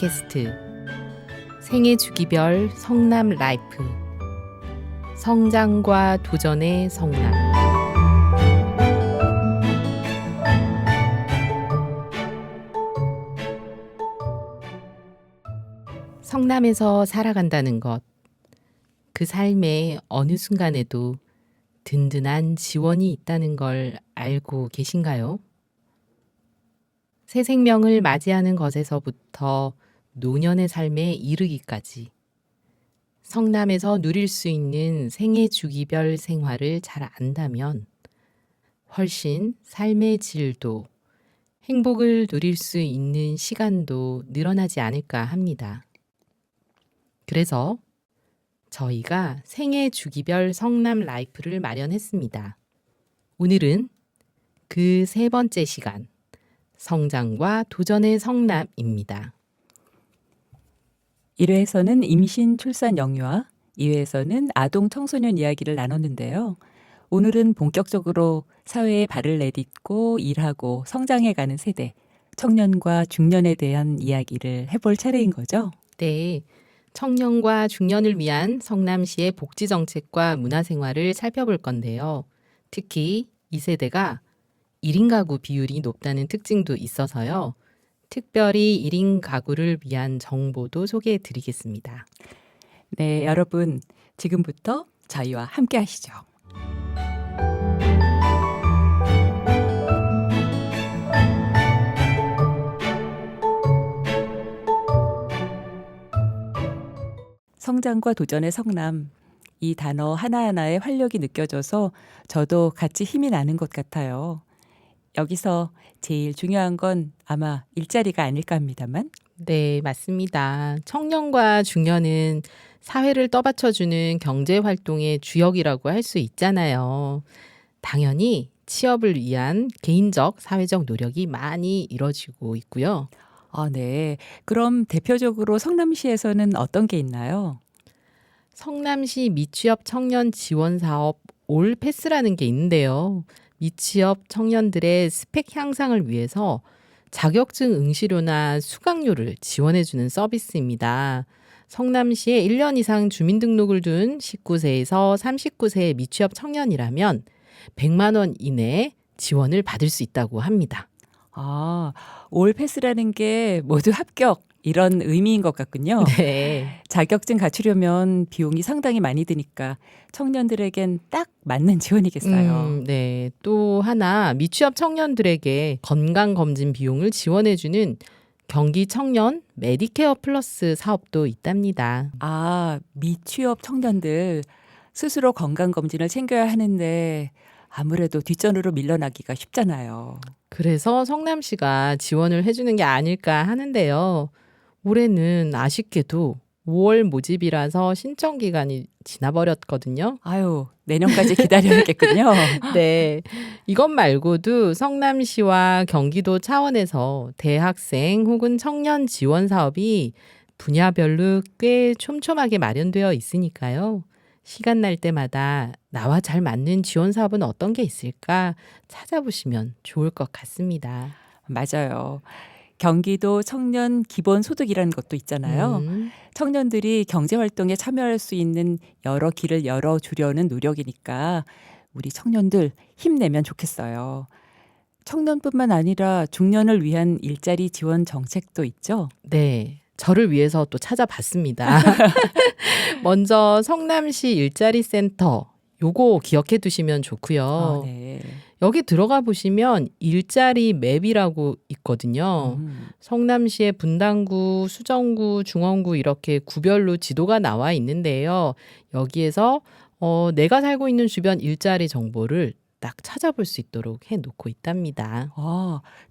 팟캐스트 생애 주기별 성남 라이프 성장과 도전의 성남. 성남에서 살아간다는 것, 그 삶의 어느 순간에도 든든한 지원이 있다는 걸 알고 계신가요? 새 생명을 맞이하는 것에서부터 노년의 삶에 이르기까지 성남에서 누릴 수 있는 생애 주기별 생활을 잘 안다면 훨씬 삶의 질도, 행복을 누릴 수 있는 시간도 늘어나지 않을까 합니다. 그래서 저희가 생애 주기별 성남 라이프를 마련했습니다. 오늘은 그 세 번째 시간, 성장과 도전의 성남입니다. 1회에서는 임신, 출산, 영유아, 2회에서는 아동, 청소년 이야기를 나눴는데요. 오늘은 본격적으로 사회에 발을 내딛고 일하고 성장해가는 세대, 청년과 중년에 대한 이야기를 해볼 차례인 거죠. 네, 청년과 중년을 위한 성남시의 복지 정책과 문화생활을 살펴볼 건데요. 특히 이 세대가 1인 가구 비율이 높다는 특징도 있어서요. 특별히 1인 가구를 위한 정보도 소개해 드리겠습니다. 네, 여러분 지금부터 저희와 함께 하시죠. 성장과 도전의 성남, 이 단어 하나하나에 활력이 느껴져서 저도 같이 힘이 나는 것 같아요. 여기서 제일 중요한 건 아마 일자리가 아닐까 합니다만. 네, 맞습니다. 청년과 중년은 사회를 떠받쳐주는 경제활동의 주역이라고 할 수 있잖아요. 당연히 취업을 위한 개인적, 사회적 노력이 많이 이뤄지고 있고요. 네. 그럼 대표적으로 성남시에서는 어떤 게 있나요? 성남시 미취업 청년 지원 사업 올패스라는 게 있는데요. 미취업 청년들의 스펙 향상을 위해서 자격증 응시료나 수강료를 지원해주는 서비스입니다. 성남시에 1년 이상 주민등록을 둔 19세에서 39세의 미취업 청년이라면 100만 원 이내에 지원을 받을 수 있다고 합니다. 올 패스라는 게 모두 합격 이런 의미인 것 같군요. 네. 자격증 갖추려면 비용이 상당히 많이 드니까 청년들에겐 딱 맞는 지원이겠어요. 네. 또 하나 미취업 청년들에게 건강검진 비용을 지원해주는 경기 청년 메디케어 플러스 사업도 있답니다. 미취업 청년들 스스로 건강검진을 챙겨야 하는데 아무래도 뒷전으로 밀려나기가 쉽잖아요. 그래서 성남시가 지원을 해주는 게 아닐까 하는데요. 올해는 아쉽게도 5월 모집이라서 신청 기간이 지나버렸거든요. 내년까지 기다려야겠군요. 네. 이것 말고도 성남시와 경기도 차원에서 대학생 혹은 청년 지원 사업이 분야별로 꽤 촘촘하게 마련되어 있으니까요. 시간 날 때마다 나와 잘 맞는 지원 사업은 어떤 게 있을까 찾아보시면 좋을 것 같습니다. 맞아요. 경기도 청년 기본소득이라는 것도 있잖아요. 청년들이 경제활동에 참여할 수 있는 여러 길을 열어주려는 노력이니까 우리 청년들 힘내면 좋겠어요. 청년뿐만 아니라 중년을 위한 일자리 지원 정책도 있죠. 네. 저를 위해서 또 찾아봤습니다. 먼저 성남시 일자리 센터 요거 기억해 두시면 좋고요. 네. 여기 들어가 보시면 일자리 맵이라고 있거든요. 성남시의 분당구, 수정구, 중원구 이렇게 구별로 지도가 나와 있는데요. 여기에서 내가 살고 있는 주변 일자리 정보를 딱 찾아볼 수 있도록 해놓고 있답니다.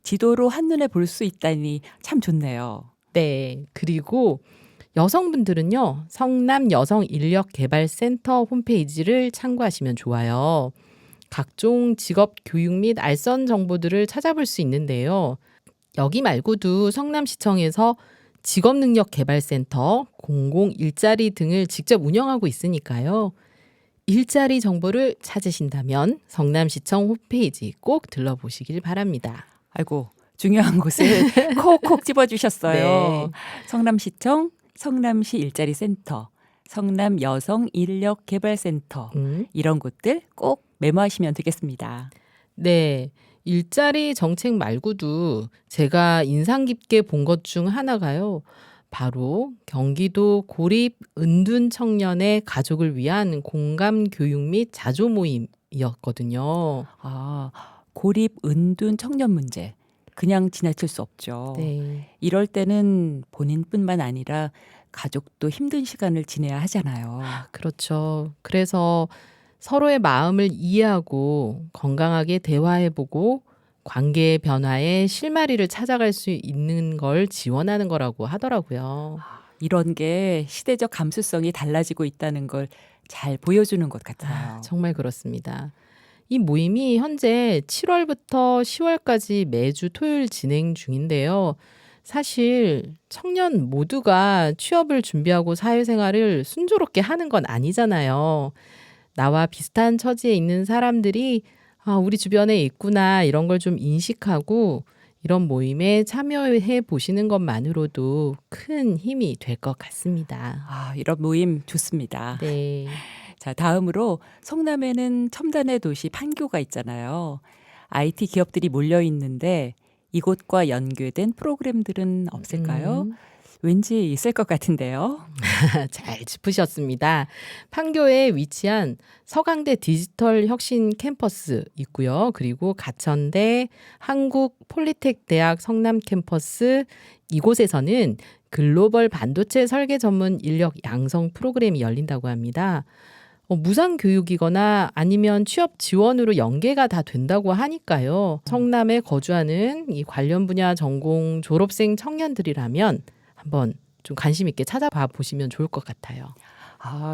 지도로 한눈에 볼 수 있다니 참 좋네요. 네. 그리고 여성분들은요. 성남 여성인력개발센터 홈페이지를 참고하시면 좋아요. 각종 직업 교육 및 알선 정보들을 찾아볼 수 있는데요. 여기 말고도 성남시청에서 직업능력개발센터, 공공일자리 등을 직접 운영하고 있으니까요. 일자리 정보를 찾으신다면 성남시청 홈페이지 꼭 들러보시길 바랍니다. 중요한 곳을 콕콕 집어주셨어요. 네. 성남시청, 성남시 일자리 센터, 성남 여성 인력 개발센터 이런 곳들 꼭 메모하시면 되겠습니다. 네. 일자리 정책 말고도 제가 인상 깊게 본 것 중 하나가요. 바로 경기도 고립 은둔 청년의 가족을 위한 공감 교육 및 자조 모임이었거든요. 아, 고립 은둔 청년 문제. 그냥 지나칠 수 없죠. 네. 이럴 때는 본인뿐만 아니라 가족도 힘든 시간을 지내야 하잖아요. 그렇죠. 그래서 서로의 마음을 이해하고 건강하게 대화해보고 관계의 변화에 실마리를 찾아갈 수 있는 걸 지원하는 거라고 하더라고요. 이런 게 시대적 감수성이 달라지고 있다는 걸 잘 보여주는 것 같아요. 정말 그렇습니다. 이 모임이 현재 7월부터 10월까지 매주 토요일 진행 중인데요. 사실 청년 모두가 취업을 준비하고 사회생활을 순조롭게 하는 건 아니잖아요. 나와 비슷한 처지에 있는 사람들이 우리 주변에 있구나 이런 걸 좀 인식하고 이런 모임에 참여해 보시는 것만으로도 큰 힘이 될 것 같습니다. 이런 모임 좋습니다. 네. 자, 다음으로 성남에는 첨단의 도시 판교가 있잖아요. IT 기업들이 몰려 있는데 이곳과 연계된 프로그램들은 없을까요? 왠지 있을 것 같은데요. 잘 짚으셨습니다. 판교에 위치한 서강대 디지털 혁신 캠퍼스 있고요. 그리고 가천대 한국폴리텍대학 성남 캠퍼스 이곳에서는 글로벌 반도체 설계 전문 인력 양성 프로그램이 열린다고 합니다. 무상교육이거나 아니면 취업 지원으로 연계가 다 된다고 하니까요. 성남에 거주하는 이 관련 분야 전공 졸업생 청년들이라면 한번 좀 관심 있게 찾아봐 보시면 좋을 것 같아요.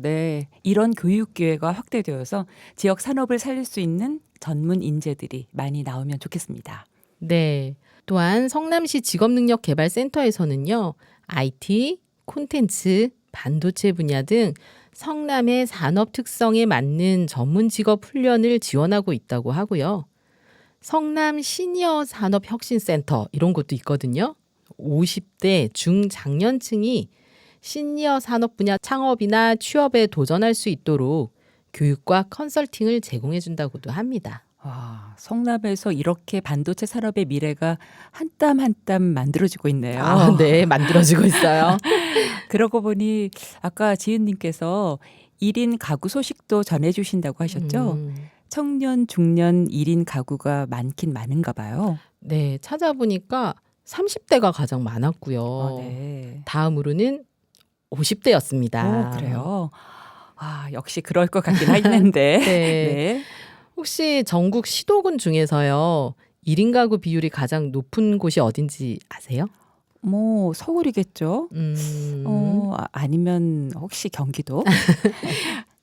네. 이런 교육 기회가 확대되어서 지역 산업을 살릴 수 있는 전문 인재들이 많이 나오면 좋겠습니다. 네. 또한 성남시 직업능력개발센터에서는요. IT, 콘텐츠, 반도체 분야 등 성남의 산업 특성에 맞는 전문 직업 훈련을 지원하고 있다고 하고요. 성남 시니어 산업혁신센터 이런 곳도 있거든요. 50대 중장년층이 시니어 산업 분야 창업이나 취업에 도전할 수 있도록 교육과 컨설팅을 제공해 준다고도 합니다. 성남에서 이렇게 반도체 산업의 미래가 한 땀 한 땀 만들어지고 있네요. 네, 만들어지고 있어요. 그러고 보니 아까 지은님께서 1인 가구 소식도 전해주신다고 하셨죠? 청년, 중년 1인 가구가 많긴 많은가 봐요. 네, 찾아보니까 30대가 가장 많았고요. 네. 다음으로는 50대였습니다. 그래요? 역시 그럴 것 같긴 했는데. 네. 네. 혹시 전국 시도군 중에서요, 1인 가구 비율이 가장 높은 곳이 어딘지 아세요? 서울이겠죠? 아니면 혹시 경기도?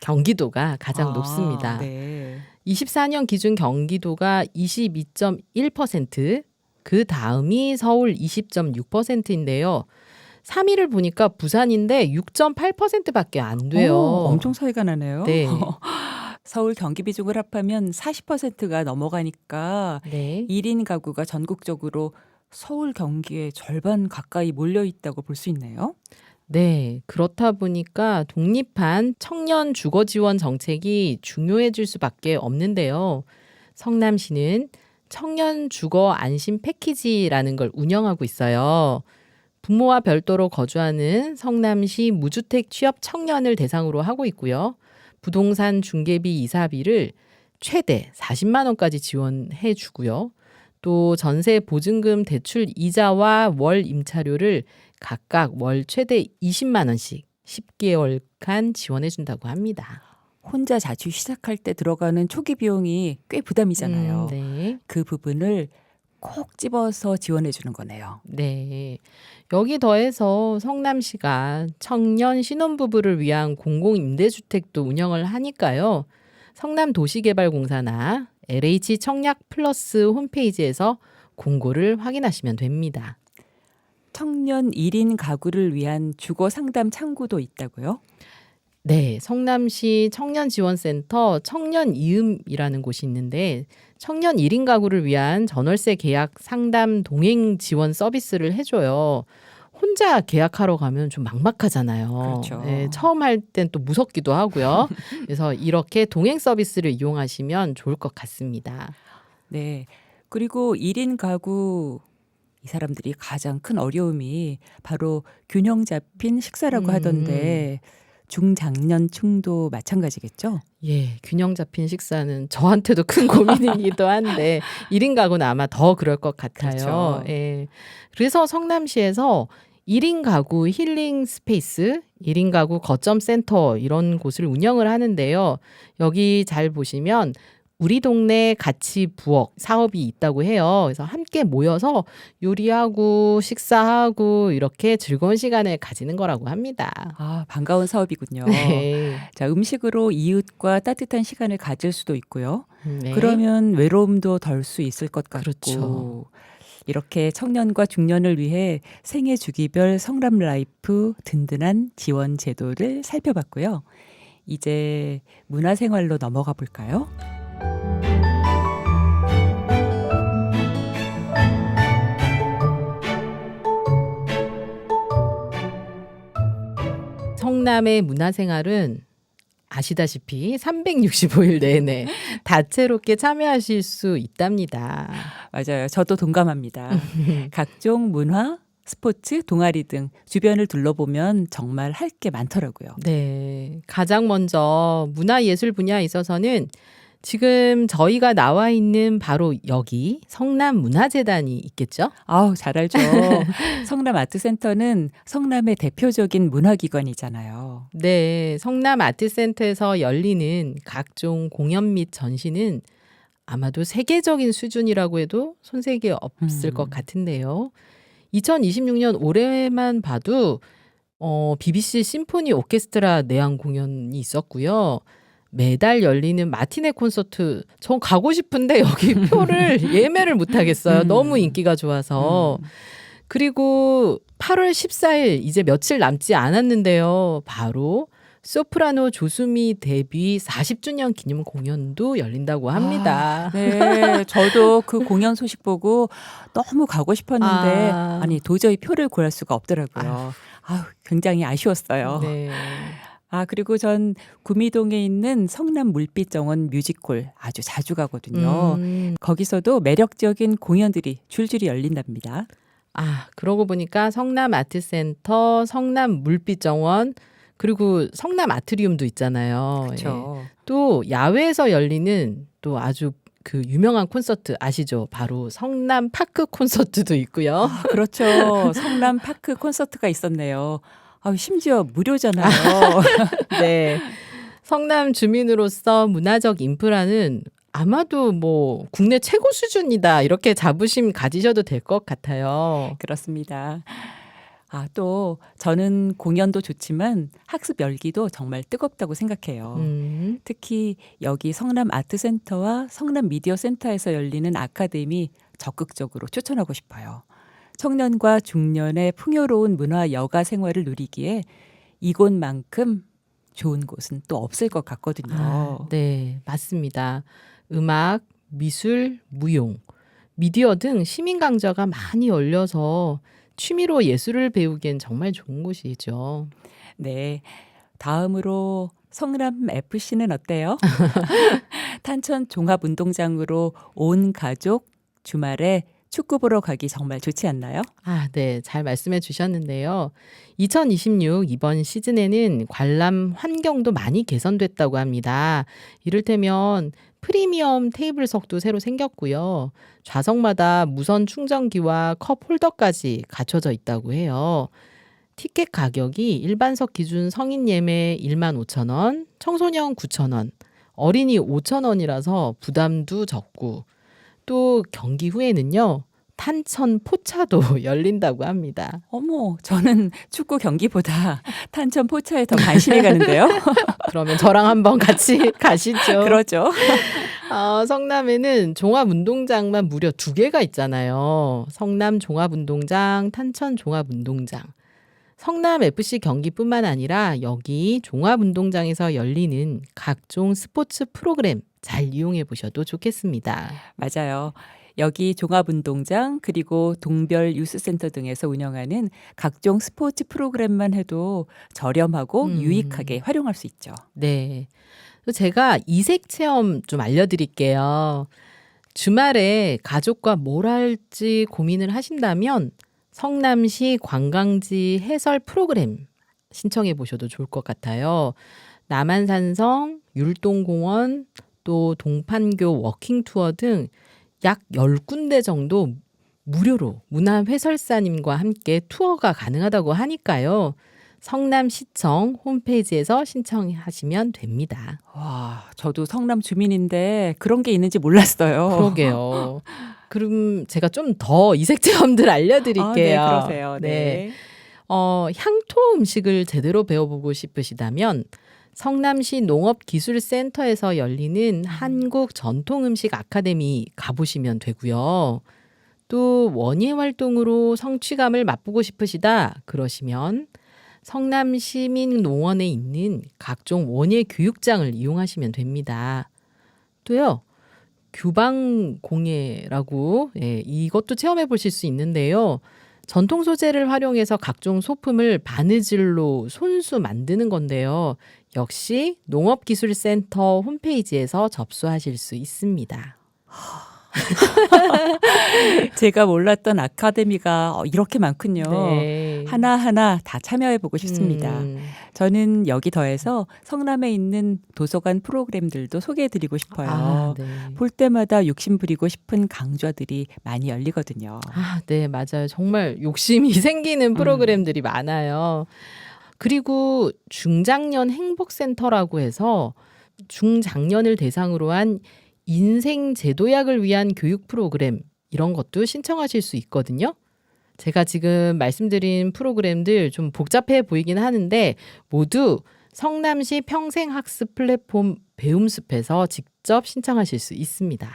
경기도가 가장 높습니다. 네. 24년 기준 경기도가 22.1%, 그 다음이 서울 20.6%인데요. 3위를 보니까 부산인데 6.8%밖에 안 돼요. 엄청 차이가 나네요. 네. 서울 경기 비중을 합하면 40%가 넘어가니까 네. 1인 가구가 전국적으로 서울 경기의 절반 가까이 몰려 있다고 볼 수 있네요. 네, 그렇다 보니까 독립한 청년 주거 지원 정책이 중요해질 수밖에 없는데요. 성남시는 청년 주거 안심 패키지라는 걸 운영하고 있어요. 부모와 별도로 거주하는 성남시 무주택 취업 청년을 대상으로 하고 있고요. 부동산 중개비 이사비를 최대 40만 원까지 지원해 주고요. 또 전세 보증금 대출 이자와 월 임차료를 각각 월 최대 20만 원씩 10개월간 지원해 준다고 합니다. 혼자 자취 시작할 때 들어가는 초기 비용이 꽤 부담이잖아요. 네. 그 부분을 콕 집어서 지원해 주는 거네요. 네. 여기 더해서 성남시가 청년 신혼부부를 위한 공공임대주택도 운영을 하니까요. 성남도시개발공사나 LH 청약 플러스 홈페이지에서 공고를 확인하시면 됩니다. 청년 1인 가구를 위한 주거 상담 창구도 있다고요? 네, 성남시 청년지원센터 청년이음이라는 곳이 있는데 청년 1인 가구를 위한 전월세 계약 상담 동행 지원 서비스를 해줘요. 혼자 계약하러 가면 좀 막막하잖아요. 그렇죠. 네, 처음 할 땐 또 무섭기도 하고요. 그래서 이렇게 동행 서비스를 이용하시면 좋을 것 같습니다. 네. 그리고 1인 가구 이 사람들이 가장 큰 어려움이 바로 균형 잡힌 식사라고 음, 하던데 중장년층도 마찬가지겠죠? 예, 균형 잡힌 식사는 저한테도 큰 고민이기도 한데 1인 가구는 아마 더 그럴 것 같아요. 그렇죠. 예. 그래서 성남시에서 1인 가구 힐링 스페이스, 1인 가구 거점 센터 이런 곳을 운영을 하는데요. 여기 잘 보시면 우리 동네 가치 부엌 사업이 있다고 해요. 그래서 함께 모여서 요리하고 식사하고 이렇게 즐거운 시간을 가지는 거라고 합니다. 아, 반가운 사업이군요. 네. 자, 음식으로 이웃과 따뜻한 시간을 가질 수도 있고요. 네. 그러면 외로움도 덜 수 있을 것 같고. 그렇죠. 이렇게 청년과 중년을 위해 생애 주기별 성남 라이프 든든한 지원 제도를 살펴봤고요. 이제 문화생활로 넘어가 볼까요? 성남의 문화생활은 아시다시피 365일 내내 다채롭게 참여하실 수 있답니다. 맞아요. 저도 동감합니다. 각종 문화, 스포츠, 동아리 등 주변을 둘러보면 정말 할 게 많더라고요. 네. 가장 먼저 문화예술 분야에 있어서는 지금 저희가 나와 있는 바로 여기 성남문화재단이 있겠죠? 아우, 잘 알죠. 성남 아트센터는 성남의 대표적인 문화기관이잖아요. 네. 성남 아트센터에서 열리는 각종 공연 및 전시는 아마도 세계적인 수준이라고 해도 손색이 없을 것 같은데요. 2026년 올해만 봐도 BBC 심포니 오케스트라 내한 공연이 있었고요. 매달 열리는 마티네 콘서트 전 가고 싶은데 여기 표를 예매를 못 하겠어요. 너무 인기가 좋아서. 그리고 8월 14일 이제 며칠 남지 않았는데요. 바로 소프라노 조수미 데뷔 40주년 기념 공연도 열린다고 합니다. 네, 저도 그 공연 소식 보고 너무 가고 싶었는데 아니 도저히 표를 구할 수가 없더라고요. 아우, 굉장히 아쉬웠어요. 네. 그리고 전 구미동에 있는 성남 물빛정원 뮤직홀 아주 자주 가거든요. 거기서도 매력적인 공연들이 줄줄이 열린답니다. 그러고 보니까 성남 아트센터, 성남 물빛정원, 그리고 성남 아트리움도 있잖아요. 그렇죠. 예. 또 야외에서 열리는 또 아주 그 유명한 콘서트 아시죠? 바로 성남 파크 콘서트도 있고요. 그렇죠. 성남 파크 콘서트가 있었네요. 심지어 무료잖아요. 네. 성남 주민으로서 문화적 인프라는 아마도 뭐 국내 최고 수준이다 이렇게 자부심 가지셔도 될 것 같아요. 그렇습니다. 또 저는 공연도 좋지만 학습 열기도 정말 뜨겁다고 생각해요. 특히 여기 성남 아트센터와 성남 미디어센터에서 열리는 아카데미 적극적으로 추천하고 싶어요. 청년과 중년의 풍요로운 문화 여가 생활을 누리기에 이곳만큼 좋은 곳은 또 없을 것 같거든요. 네, 맞습니다. 음악, 미술, 무용, 미디어 등 시민 강좌가 많이 열려서 취미로 예술을 배우기엔 정말 좋은 곳이죠. 네, 다음으로 성남 FC는 어때요? 탄천 종합운동장으로 온 가족 주말에 축구 보러 가기 정말 좋지 않나요? 네, 잘 말씀해 주셨는데요. 2026 이번 시즌에는 관람 환경도 많이 개선됐다고 합니다. 이를테면 프리미엄 테이블석도 새로 생겼고요. 좌석마다 무선 충전기와 컵 홀더까지 갖춰져 있다고 해요. 티켓 가격이 일반석 기준 성인 예매 15,000원, 청소년 9,000원, 어린이 5,000원이라서 부담도 적고 또 경기 후에는요. 탄천 포차도 열린다고 합니다. 어머, 저는 축구 경기보다 탄천 포차에 더 관심이 가는데요. 그러면 저랑 한번 같이 가시죠. 그러죠. 성남에는 종합운동장만 무려 2개가 있잖아요. 성남 종합운동장, 탄천 종합운동장. 성남FC 경기뿐만 아니라 여기 종합운동장에서 열리는 각종 스포츠 프로그램 잘 이용해 보셔도 좋겠습니다. 맞아요. 여기 종합운동장 그리고 동별 유스센터 등에서 운영하는 각종 스포츠 프로그램만 해도 저렴하고 유익하게 활용할 수 있죠. 네. 제가 이색 체험 좀 알려드릴게요. 주말에 가족과 뭘 할지 고민을 하신다면 성남시 관광지 해설 프로그램 신청해 보셔도 좋을 것 같아요. 남한산성, 율동공원, 또 동판교 워킹 투어 등 약 10군데 정도 무료로 문화해설사님과 함께 투어가 가능하다고 하니까요. 성남시청 홈페이지에서 신청하시면 됩니다. 와, 저도 성남 주민인데 그런 게 있는지 몰랐어요. 그러게요. 그럼 제가 좀 더 이색 체험들 알려드릴게요. 네, 그러세요. 네. 향토 음식을 제대로 배워보고 싶으시다면 성남시 농업기술센터에서 열리는 한국 전통음식 아카데미 가보시면 되고요. 또 원예 활동으로 성취감을 맛보고 싶으시다 그러시면 성남시민농원에 있는 각종 원예 교육장을 이용하시면 됩니다. 또요. 규방공예라고 이것도 체험해 보실 수 있는데요. 전통 소재를 활용해서 각종 소품을 바느질로 손수 만드는 건데요. 역시 농업기술센터 홈페이지에서 접수하실 수 있습니다. 제가 몰랐던 아카데미가 이렇게 많군요. 네. 하나하나 다 참여해보고 싶습니다. 저는 여기 더해서 성남에 있는 도서관 프로그램들도 소개해드리고 싶어요. 네. 볼 때마다 욕심 부리고 싶은 강좌들이 많이 열리거든요. 네, 맞아요. 정말 욕심이 생기는 프로그램들이 많아요. 그리고 중장년 행복센터라고 해서 중장년을 대상으로 한 인생 제도약을 위한 교육 프로그램 이런 것도 신청하실 수 있거든요. 제가 지금 말씀드린 프로그램들 좀 복잡해 보이긴 하는데 모두 성남시 평생학습 플랫폼 배움숲에서 직접 신청하실 수 있습니다.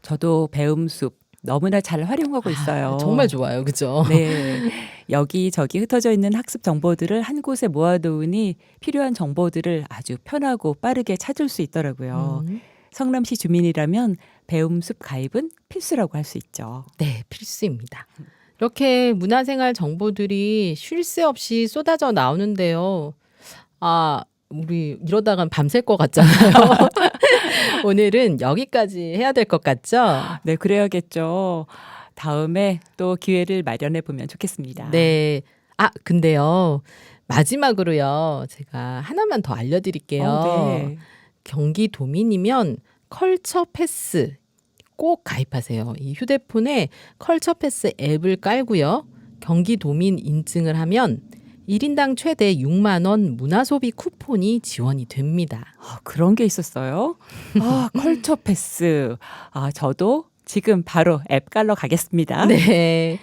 저도 배움숲 너무나 잘 활용하고 있어요. 정말 좋아요. 그죠? 네. 여기저기 흩어져 있는 학습 정보들을 한 곳에 모아두니 필요한 정보들을 아주 편하고 빠르게 찾을 수 있더라고요. 성남시 주민이라면 배움숲 가입은 필수라고 할 수 있죠. 네, 필수입니다. 이렇게 문화생활 정보들이 쉴 새 없이 쏟아져 나오는데요. 우리 이러다간 밤샐 것 같잖아요. 오늘은 여기까지 해야 될 것 같죠? 네, 그래야겠죠. 다음에 또 기회를 마련해 보면 좋겠습니다. 네. 근데요. 마지막으로요. 제가 하나만 더 알려드릴게요. 네. 경기도민이면 컬처 패스 꼭 가입하세요. 이 휴대폰에 컬처 패스 앱을 깔고요. 경기도민 인증을 하면 1인당 최대 6만 원 문화소비 쿠폰이 지원이 됩니다. 그런 게 있었어요? 컬처 패스. 저도 지금 바로 앱 깔러 가겠습니다. 네.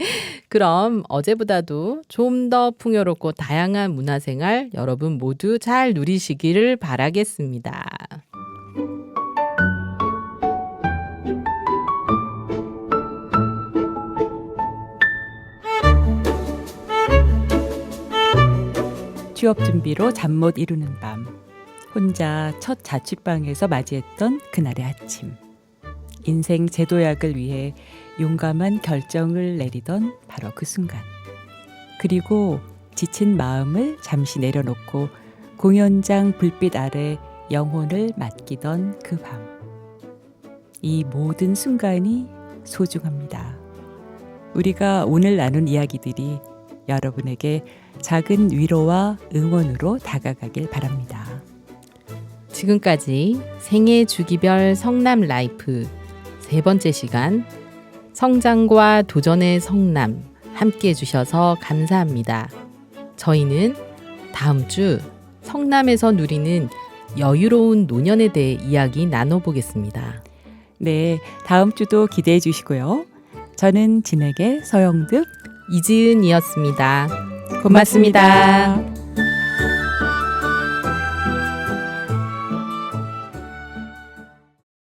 그럼 어제보다도 좀 더 풍요롭고 다양한 문화생활 여러분 모두 잘 누리시기를 바라겠습니다. 취업 준비로 잠 못 이루는 밤. 혼자 첫 자취방에서 맞이했던 그날의 아침. 인생 제도약을 위해 용감한 결정을 내리던 바로 그 순간. 그리고 지친 마음을 잠시 내려놓고 공연장 불빛 아래 영혼을 맡기던 그 밤. 이 모든 순간이 소중합니다. 우리가 오늘 나눈 이야기들이 여러분에게 작은 위로와 응원으로 다가가길 바랍니다. 지금까지 생애 주기별 성남 라이프 3번째 시간 성장과 도전의 성남 함께 해주셔서 감사합니다. 저희는 다음 주 성남에서 누리는 여유로운 노년에 대해 이야기 나눠보겠습니다. 네, 다음 주도 기대해 주시고요. 저는 진에게 서영득, 이지은이었습니다. 고맙습니다.